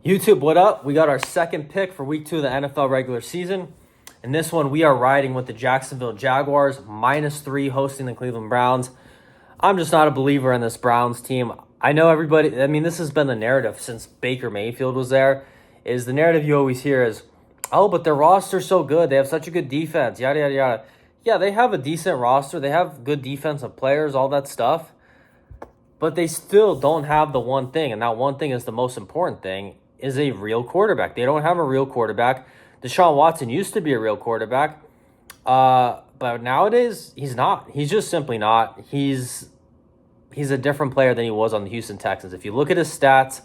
YouTube, what up? We got our second pick for week 2 of the NFL regular season. In this one, we are riding with the Jacksonville Jaguars, -3 hosting the Cleveland Browns. I'm just not a believer in this Browns team. I know everybody, this has been the narrative since Baker Mayfield was there, is the narrative you always hear is, oh, but their roster's so good. They have such a good defense, yada, yada, yada. Yeah, they have a decent roster. They have good defensive players, all that stuff. But they still don't have the one thing, and that one thing is the most important thing, is a real quarterback. They don't have a real quarterback. Deshaun Watson used to be a real quarterback, but nowadays he's not. He's just simply not. He's a different player than he was on the Houston Texans. If you look at his stats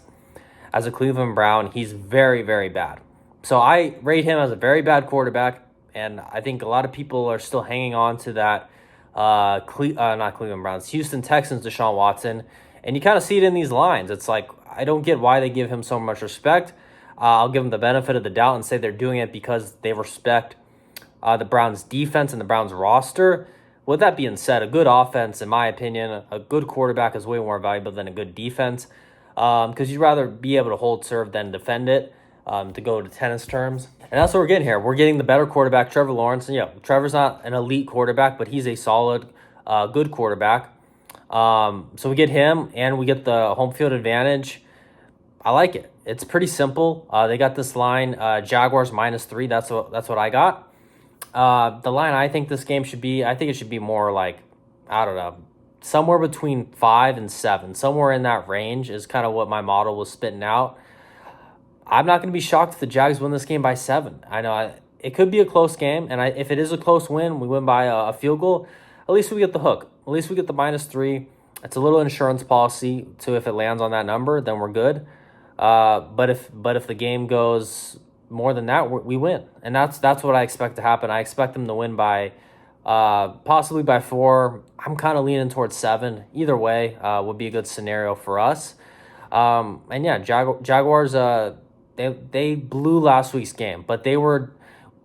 as a Cleveland Brown, he's very, very bad. So I rate him as a very bad quarterback, and I think a lot of people are still hanging on to that not Cleveland Browns, Houston Texans Deshaun Watson, and you kind of see it in these lines. It's like, I don't get why they give him so much respect. I'll give them the benefit of the doubt and say they're doing it because they respect the Browns defense and the Browns roster. With that being said, a good offense, in my opinion, a good quarterback is way more valuable than a good defense, because you'd rather be able to hold serve than defend it, to go to tennis terms. And that's what we're getting here. We're getting the better quarterback, Trevor Lawrence. And Trevor's not an elite quarterback, but he's a solid, good quarterback. So we get him, and we get the home field advantage. I like it. It's pretty simple. They got this line, Jaguars -3. That's what I got. The line I think this game should be, I think it should be more like, I don't know, somewhere between 5 and 7. Somewhere in that range is kind of what my model was spitting out. I'm not going to be shocked if the Jags win this game by 7. I know it could be a close game, and if it is a close win, we win by a field goal, at least we get the hook. At least we get the -3. It's a little insurance policy, too. If it lands on that number, then we're good. But if the game goes more than that, we win. And that's what I expect to happen. I expect them to win by possibly by 4. I'm kind of leaning towards 7. Either way would be a good scenario for us. And yeah, Jaguars, they blew last week's game, but they were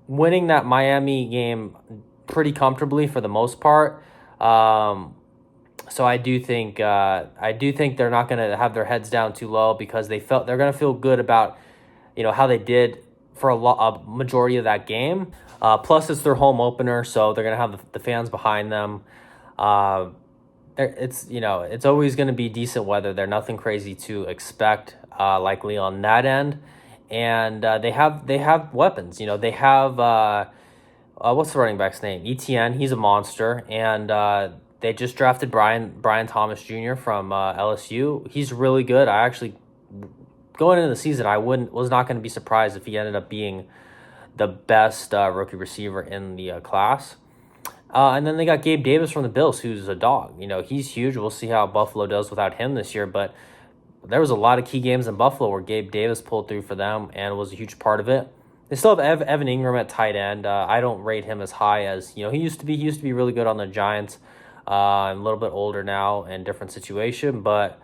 winning that Miami game pretty comfortably for the most part. So I do think they're not going to have their heads down too low, because they're going to feel good about how they did for a majority of that game. Plus it's their home opener, so they're going to have the fans behind them. It's always going to be decent weather there. Nothing crazy to expect, likely on that end. And they have weapons. They have what's the running back's name? ETN. He's a monster, and they just drafted Brian Thomas Jr. from LSU. He's really good. I actually, going into the season, I was not going to be surprised if he ended up being the best rookie receiver in the class. And then they got Gabe Davis from the Bills, who's a dog. He's huge. We'll see how Buffalo does without him this year. But there was a lot of key games in Buffalo where Gabe Davis pulled through for them and was a huge part of it. They still have Evan Ingram at tight end. I don't rate him as high as he used to be. He used to be really good on the Giants. I'm a little bit older now and different situation. But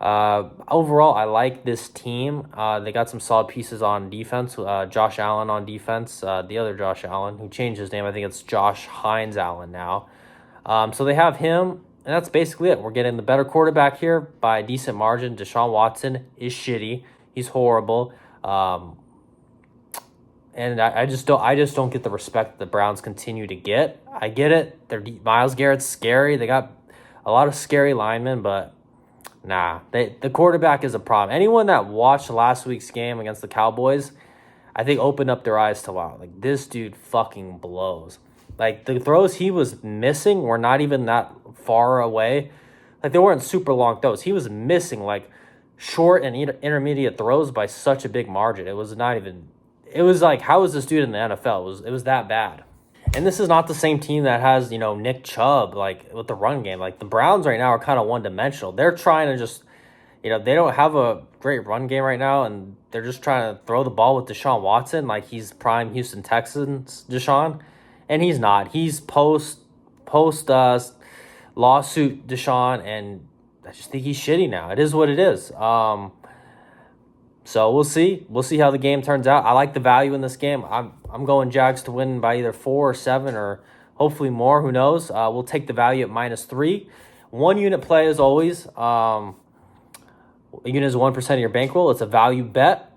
overall, I like this team. They got some solid pieces on defense. Josh Allen on defense. The other Josh Allen, who changed his name. I think it's Josh Hines Allen now. So they have him, and that's basically it. We're getting the better quarterback here by a decent margin. Deshaun Watson is shitty. He's horrible. And I just don't get the respect that the Browns continue to get. I get it. Myles Garrett's scary. They got a lot of scary linemen, but nah, the quarterback is a problem. Anyone that watched last week's game against the Cowboys, I think opened up their eyes to, wow, like, this dude fucking blows. Like, the throws he was missing were not even that far away. Like, they weren't super long throws. He was missing, like, short and intermediate throws by such a big margin. It was like, how is this dude in the NFL? It was that bad. And this is not the same team that has, Nick Chubb, like, with the run game. Like, the Browns right now are kind of one-dimensional. They're trying to just, they don't have a great run game right now, and they're just trying to throw the ball with Deshaun Watson like he's prime Houston Texans Deshaun. And he's not. He's post lawsuit Deshaun, and I just think he's shitty now. It is what it is. So we'll see. We'll see how the game turns out. I like the value in this game. I'm going Jags to win by either 4 or 7 or hopefully more. Who knows? We'll take the value at -3. 1 unit play as always. A unit is 1% of your bankroll. It's a value bet.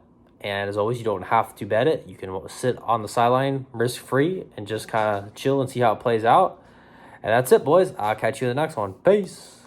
And as always, you don't have to bet it. You can sit on the sideline risk-free and just kind of chill and see how it plays out. And that's it, boys. I'll catch you in the next one. Peace.